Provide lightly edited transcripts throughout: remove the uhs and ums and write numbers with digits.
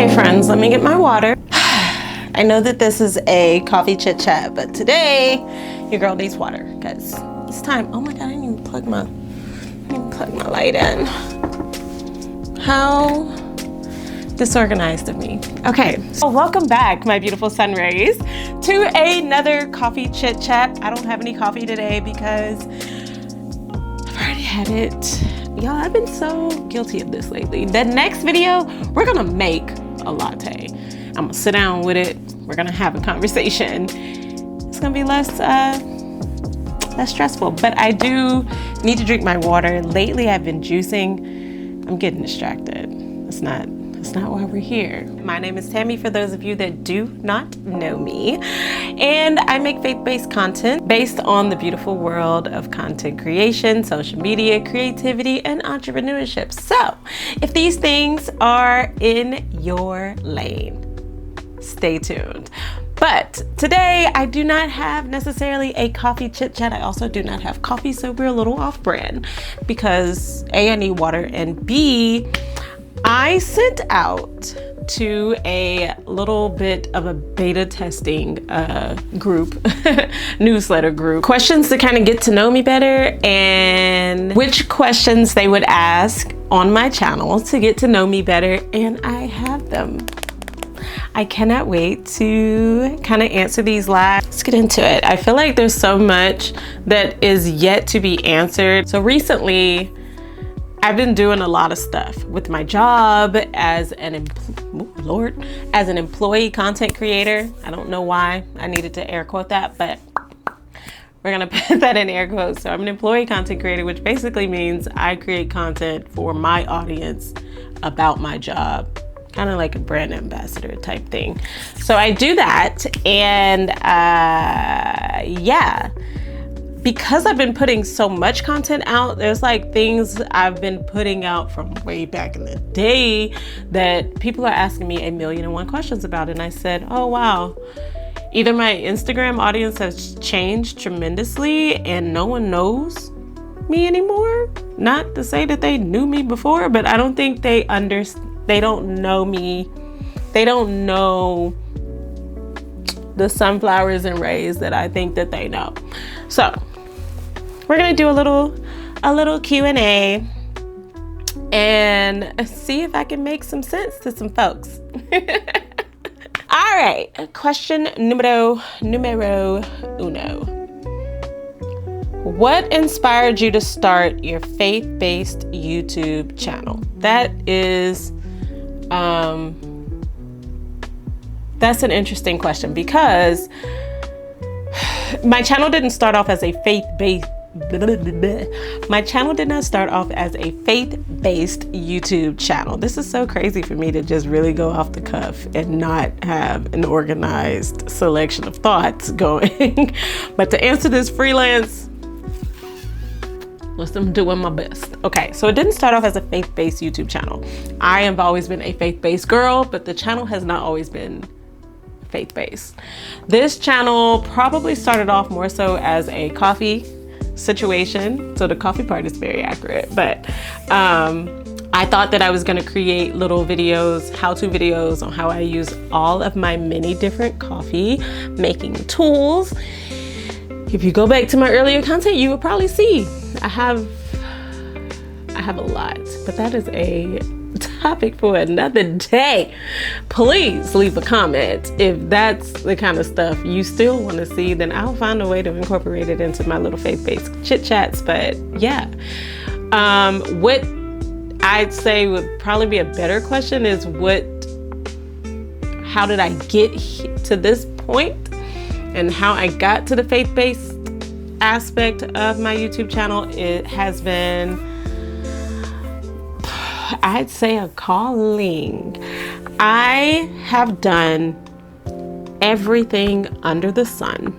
Okay friends, let me get my water. I know that this is a coffee chit chat, but today your girl needs water because it's time. Oh my god, I didn't even plug my light in. How disorganized of me. Okay, so welcome back, my beautiful sun rays, to another coffee chit chat. I don't have any coffee today because I've already had it. Y'all, I've been so guilty of this lately. The next video, we're gonna make a latte. I'm gonna sit down with it. We're gonna have a conversation. It's gonna be less stressful, but I do need to drink my water. Lately, I've been juicing. I'm getting distracted. That's not why we're here. My name is Tammy, for those of you that do not know me. And I make faith-based content based on the beautiful world of content creation, social media, creativity, and entrepreneurship. So if these things are in your lane, stay tuned. But today I do not have necessarily a coffee chit chat. I also do not have coffee, so we're a little off brand because A, I need water, and B, I sent out to a little bit of a beta testing group, newsletter group, questions to kind of get to know me better and which questions they would ask on my channel to get to know me better, and I have them. I cannot wait to kind of answer these live. Let's get into it. I feel like there's so much that is yet to be answered. So recently, I've been doing a lot of stuff with my job as an employee content creator. I don't know why I needed to air quote that, but we're gonna put that in air quotes. So I'm an employee content creator, which basically means I create content for my audience about my job, kind of like a brand ambassador type thing. So I do that, and yeah. Because I've been putting so much content out, there's like things I've been putting out from way back in the day that people are asking me 1,000,001 questions about. And I said, oh wow, either my Instagram audience has changed tremendously and no one knows me anymore. Not to say that they knew me before, but I don't think they don't know me. They don't know the sunflowers and rays that I think that they know. So we're gonna do a little Q&A and see if I can make some sense to some folks. All right, question numero uno. What inspired you to start your faith-based YouTube channel? That is, that's an interesting question because my channel didn't start off as a faith-based YouTube channel. This is so crazy for me to just really go off the cuff and not have an organized selection of thoughts going. But to answer this freelance, listen, I'm doing my best. Okay, so it didn't start off as a faith-based YouTube channel. I have always been a faith-based girl, but the channel has not always been faith-based. This channel probably started off more so as a coffee situation. So the coffee part is very accurate, but I thought that I was gonna create little videos, how-to videos on how I use all of my many different coffee making tools. If you go back to my earlier content, you will probably see I have a lot, but that is a topic for another day. Please leave a comment if that's the kind of stuff you still want to see. Then I'll find a way to incorporate it into my little faith-based chit chats. But yeah, what I'd say would probably be a better question is how did I get to this point, and how I got to the faith-based aspect of my YouTube channel. It has been, I'd say, a calling. I have done everything under the sun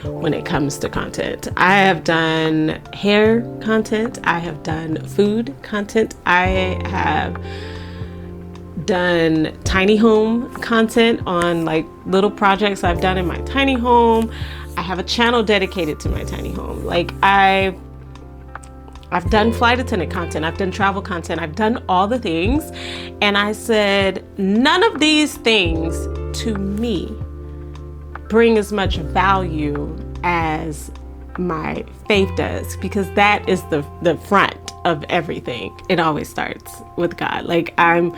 when it comes to content. I have done hair content. I have done food content. I have done tiny home content on like little projects I've done in my tiny home. I have a channel dedicated to my tiny home. Like I I've done flight attendant content, I've done travel content, I've done all the things. And I said, none of these things to me bring as much value as my faith does, because that is the front of everything. It always starts with God. Like I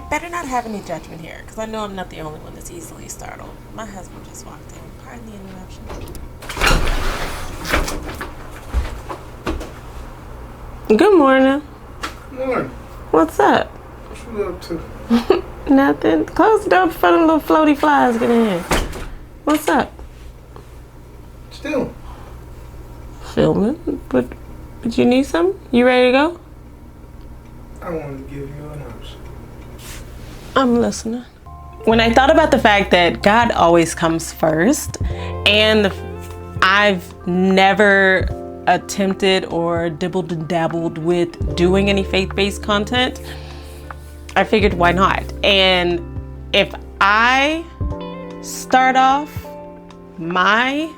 better not have any judgment here, because I know I'm not the only one that's easily startled. My husband just walked in. Pardon the interruption. Good morning. Morning. What's up? What you up to? Nothing. Close the door before the little floaty flies get in here. What's up? Still. Filming. But you need something? You ready to go? I wanted to give you an option. I'm listening. When I thought about the fact that God always comes first, and I've never attempted or dibbled and dabbled with doing any faith-based content, I figured why not? And if I start off my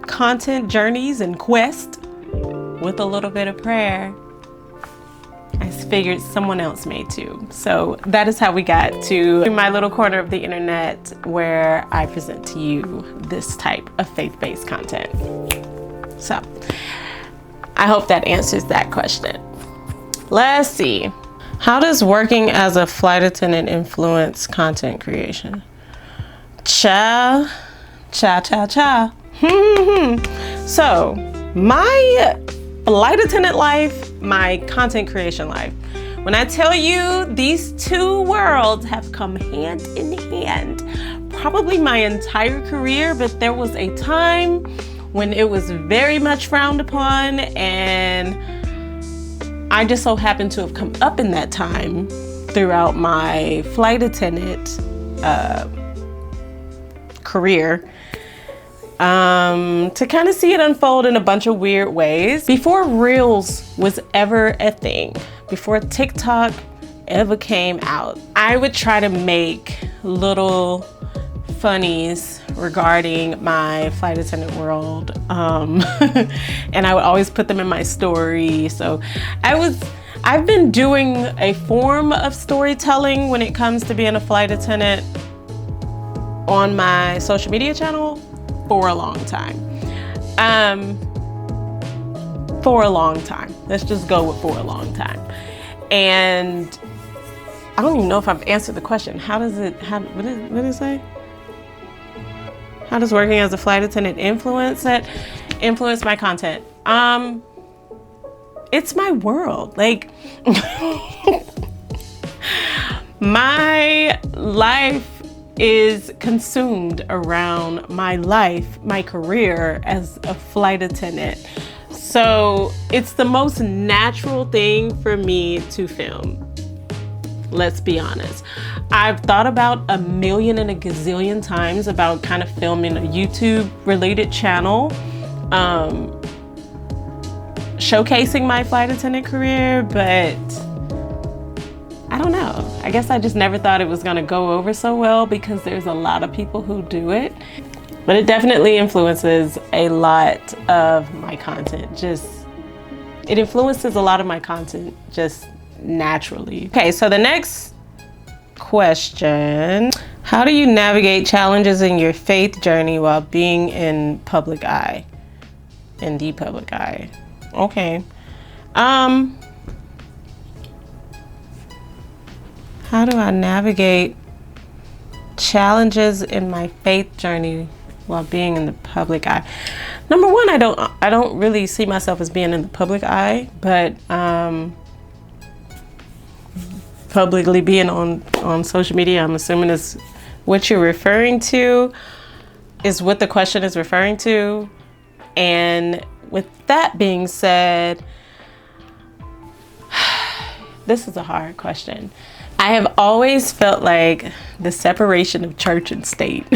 content journeys and quest with a little bit of prayer, I figured someone else may too. So that is how we got to my little corner of the internet where I present to you this type of faith-based content. So I hope that answers that question. Let's see. How does working as a flight attendant influence content creation? Ciao. So my flight attendant life, my content creation life. When I tell you these two worlds have come hand in hand, probably my entire career, but there was a time when it was very much frowned upon, and I just so happened to have come up in that time throughout my flight attendant career, to kind of see it unfold in a bunch of weird ways. Before Reels was ever a thing, before TikTok ever came out, I would try to make little funnies regarding my flight attendant world, and I would always put them in my story. So I've been doing a form of storytelling when it comes to being a flight attendant on my social media channel for a long time. Let's just go with for a long time. And I don't even know if I've answered the question. What did it say? How does working as a flight attendant influence my content? It's my world. Like, my life is consumed around my life, my career as a flight attendant. So it's the most natural thing for me to film. Let's be honest. I've thought about a million and a gazillion times about kind of filming a YouTube related channel, showcasing my flight attendant career, but I don't know. I guess I just never thought it was gonna go over so well because there's a lot of people who do it. But it definitely influences a lot of my content. It influences a lot of my content just naturally. Okay, so the next question. How do you navigate challenges in your faith journey while being in the public eye? Okay. How do I navigate challenges in my faith journey while being in the public eye? Number one, I don't really see myself as being in the public eye, but publicly being on social media, I'm assuming is what you're referring to, is what the question is referring to. And with that being said, this is a hard question. I have always felt like the separation of church and state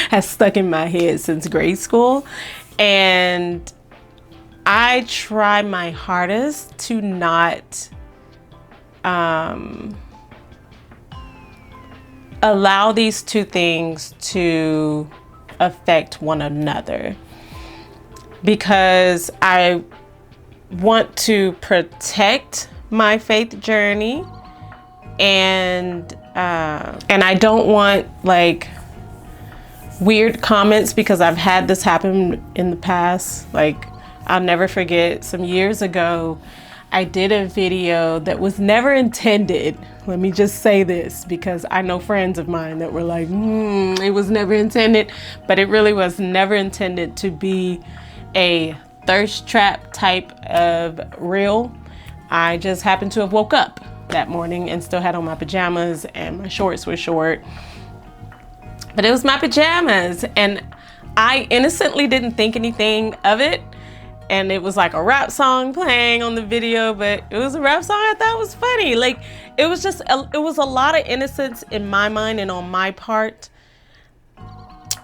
has stuck in my head since grade school. And I try my hardest to not allow these two things to affect one another. because I want to protect my faith journey, and I don't want like weird comments, because I've had this happen in the past. Like, I'll never forget, some years ago, I did a video that was never intended. Let me just say this, because I know friends of mine that were like, it was never intended, but it really was never intended to be a thirst trap type of reel. I just happened to have woke up that morning and still had on my pajamas, and my shorts were short, but it was my pajamas, and I innocently didn't think anything of it. And it was like a rap song playing on the video, but it was a rap song I thought was funny. Like, it was just, it was a lot of innocence in my mind and on my part.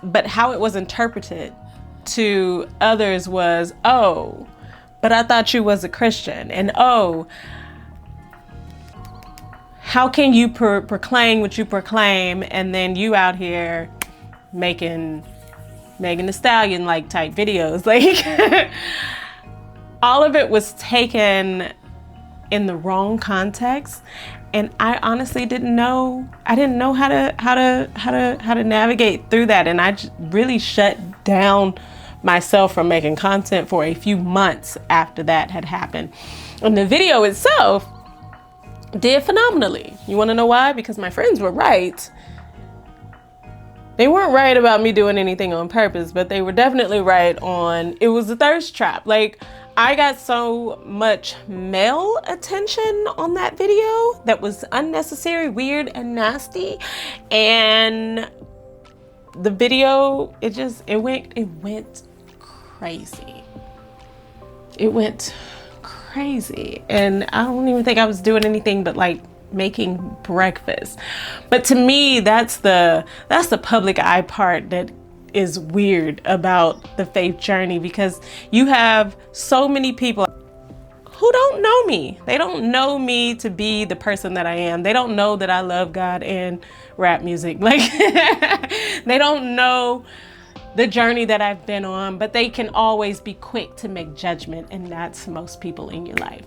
But how it was interpreted to others was, oh, but I thought you was a Christian. And oh, how can you proclaim what you proclaim, and then you out here making Megan Thee Stallion like type videos? Like, all of it was taken in the wrong context, and I honestly didn't know. I didn't know how to navigate through that, and I really shut down myself from making content for a few months after that had happened. And the video itself did phenomenally. You want to know why? Because my friends were right. They weren't right about me doing anything on purpose, but they were definitely right on it was a thirst trap. Like, I got so much male attention on that video that was unnecessary, weird, and nasty. And the video, it went crazy. It went crazy. And I don't even think I was doing anything but like making breakfast. But to me, that's the public eye part that is weird about the faith journey, because you have so many people who don't know me. They don't know me to be the person that I am. They don't know that I love God and rap music. Like, they don't know the journey that I've been on, but they can always be quick to make judgment, and that's most people in your life.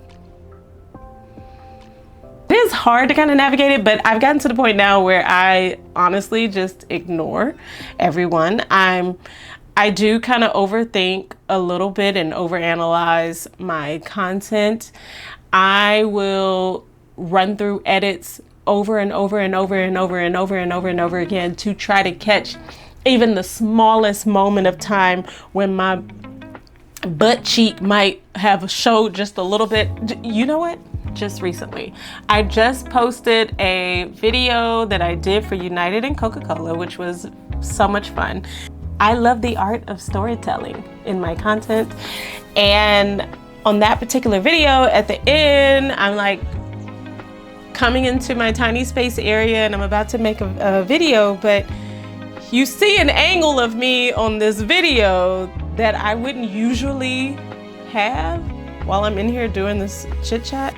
It is hard to kind of navigate it, but I've gotten to the point now where I honestly just ignore everyone. I do kind of overthink a little bit and overanalyze my content. I will run through edits over and over and over and over and over and over and over again to try to catch even the smallest moment of time when my butt cheek might have showed just a little bit. You know what? Just recently, I just posted a video that I did for United and Coca-Cola, which was so much fun. I love the art of storytelling in my content. And on that particular video, at the end, I'm like coming into my tiny space area and I'm about to make a video, but you see an angle of me on this video that I wouldn't usually have while I'm in here doing this chit chat.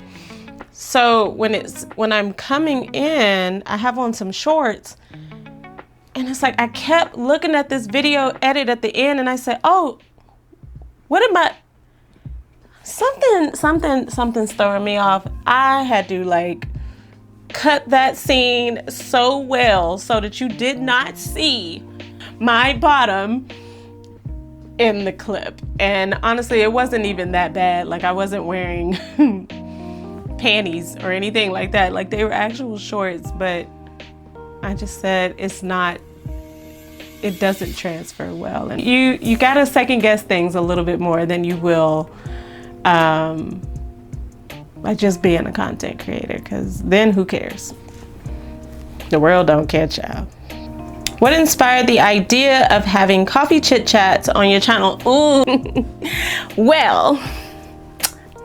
So when I'm coming in, I have on some shorts, and it's like I kept looking at this video edit at the end, and I said, oh, what am I? Something's throwing me off. I had to like cut that scene so well so that you did not see my bottom in the clip. And honestly, it wasn't even that bad. Like, I wasn't wearing panties or anything like that. Like, they were actual shorts, but I just said it doesn't transfer well. And you gotta second guess things a little bit more than you will by just being a content creator, because then who cares? The world don't care, child. What inspired the idea of having coffee chit chats on your channel? Ooh, well,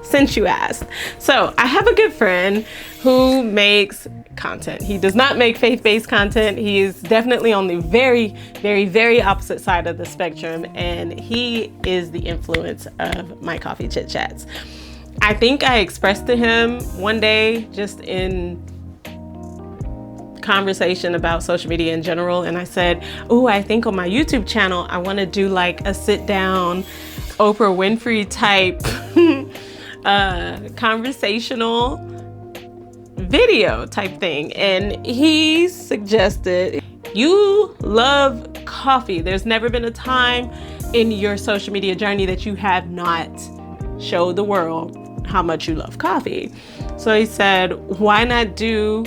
since you asked. So I have a good friend who makes content. He does not make faith-based content. He is definitely on the very, very, very opposite side of the spectrum, and he is the influence of my coffee chit chats. I think I expressed to him one day, just in conversation about social media in general, and I said, oh, I think on my YouTube channel I want to do like a sit down Oprah Winfrey type conversational video type thing. And he suggested, you love coffee. There's never been a time in your social media journey that you have not showed the world how much you love coffee. So he said, why not do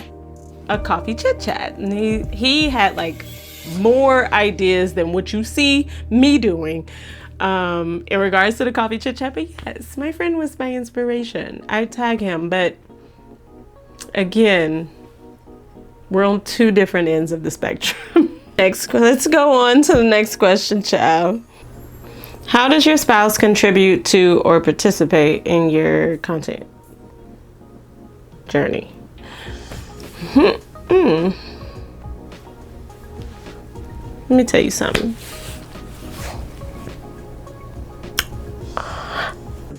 a coffee chit chat? And he had like more ideas than what you see me doing in regards to the coffee chit chat. But yes, my friend was my inspiration. I tag him, but again, we're on two different ends of the spectrum. Let's go on to the next question, child. How does your spouse contribute to or participate in your content journey? Let me tell you something.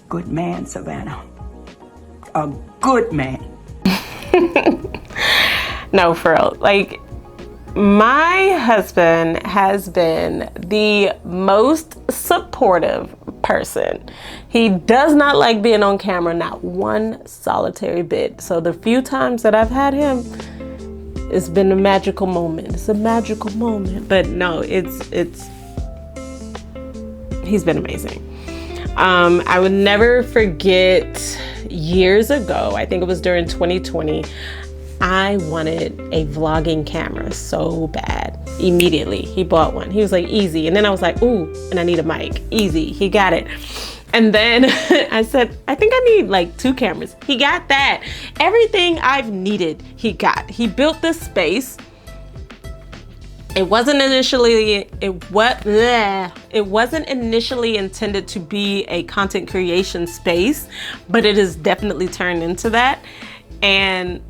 Good man, Savannah. A good man. No, for real. Like, my husband has been the most supportive person. He does not like being on camera, not one solitary bit. So the few times that I've had him, it's been a magical moment. It's a magical moment. But no, he's been amazing. I would never forget years ago, I think it was during 2020, I wanted a vlogging camera so bad. Immediately, he bought one. He was like, easy. And then I was like, ooh, and I need a mic. Easy. He got it. And then I said, I think I need like 2 cameras. He got that. Everything I've needed, he got. He built this space. It wasn't initially intended to be a content creation space, but it has definitely turned into that. And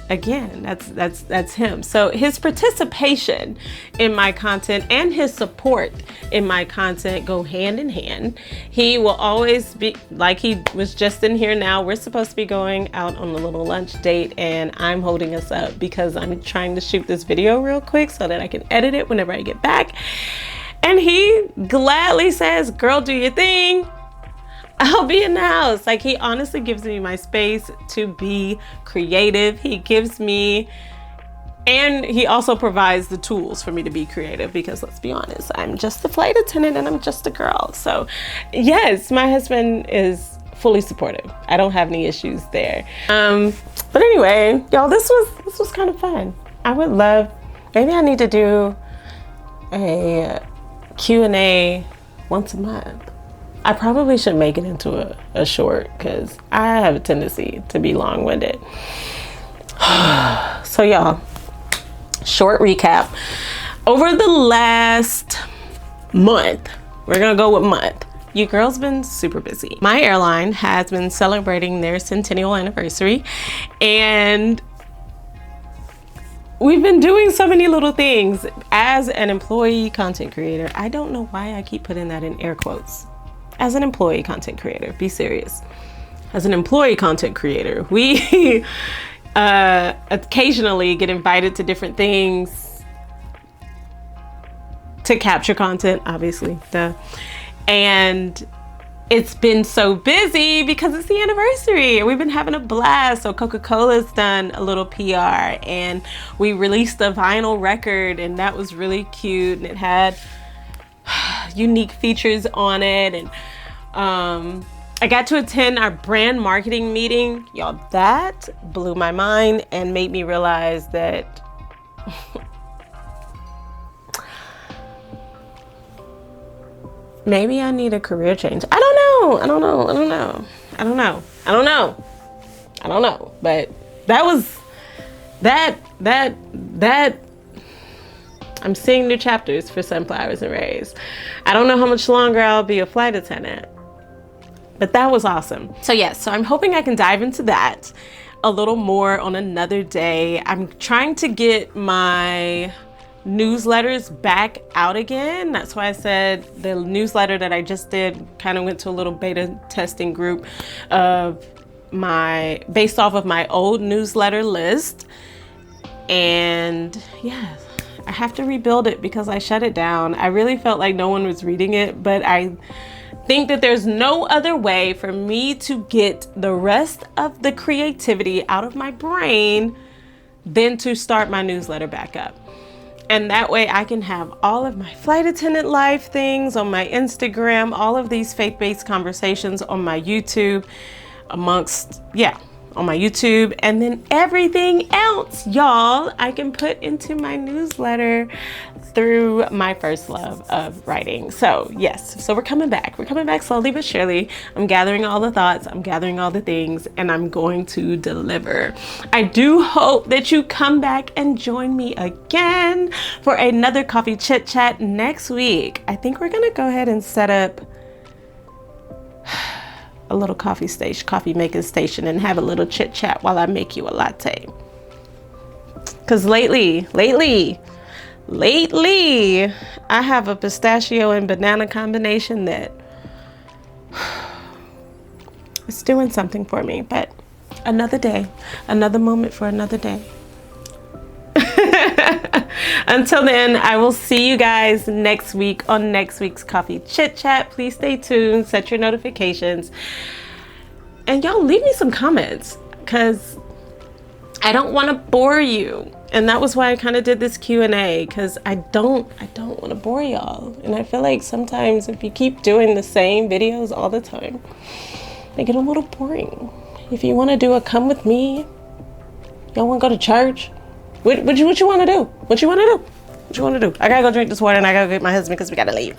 again, that's him. So his participation in my content and his support in my content go hand in hand. He will always be, like he was just in here now, we're supposed to be going out on a little lunch date and I'm holding us up because I'm trying to shoot this video real quick so that I can edit it whenever I get back. And he gladly says, girl, do your thing. I'll be in the house. Like, he honestly gives me my space to be creative. He gives me, and he also provides the tools for me to be creative because let's be honest, I'm just a flight attendant and I'm just a girl. So yes, my husband is fully supportive. I don't have any issues there. But anyway, y'all, this was kind of fun. I would love, maybe I need to do a Q&A once a month. I probably should make it into a short because I have a tendency to be long-winded. So y'all, short recap. Over the last month, we're gonna go with month. You girls been super busy. My airline has been celebrating their centennial anniversary and we've been doing so many little things. As an employee content creator, I don't know why I keep putting that in air quotes. As an employee content creator, be serious. As an employee content creator, we occasionally get invited to different things to capture content, obviously, duh. And it's been so busy because it's the anniversary. We've been having a blast. So Coca-Cola's done a little PR and we released a vinyl record and that was really cute and it had unique features on it. And I got to attend our brand marketing meeting. Y'all, that blew my mind and made me realize that maybe I need a career change. I don't know. But that was that I'm seeing new chapters for Sunflowers and Rays. I don't know how much longer I'll be a flight attendant, but that was awesome. So yes, so I'm hoping I can dive into that a little more on another day. I'm trying to get my newsletters back out again. That's why I said the newsletter that I just did kind of went to a little beta testing group of based off of my old newsletter list. And yes, I have to rebuild it because I shut it down. I really felt like no one was reading it, but think that there's no other way for me to get the rest of the creativity out of my brain than to start my newsletter back up. And that way I can have all of my flight attendant life things on my Instagram, all of these faith-based conversations on my YouTube, on my YouTube, and then everything else, y'all, I can put into my newsletter through my first love of writing. So yes, so we're coming back slowly but surely. I'm gathering all the thoughts, I'm gathering all the things, and I'm going to deliver. I do hope that you come back and join me again for another coffee chit chat next week. I think we're gonna go ahead and set up a little coffee making station and have a little chit chat while I make you a latte. Cause lately, I have a pistachio and banana combination that it's doing something for me, but another day, another moment for another day. Until then, I will see you guys next week on next week's Coffee Chit Chat. Please stay tuned, set your notifications, and y'all leave me some comments because I don't want to bore you. And that was why I kind of did this Q&A, because I don't want to bore y'all. And I feel like sometimes if you keep doing the same videos all the time, they get a little boring. If you want to do a come with me, y'all want to go to church, what you want to do? What you want to do? I gotta go drink this water and I gotta get my husband because we gotta leave.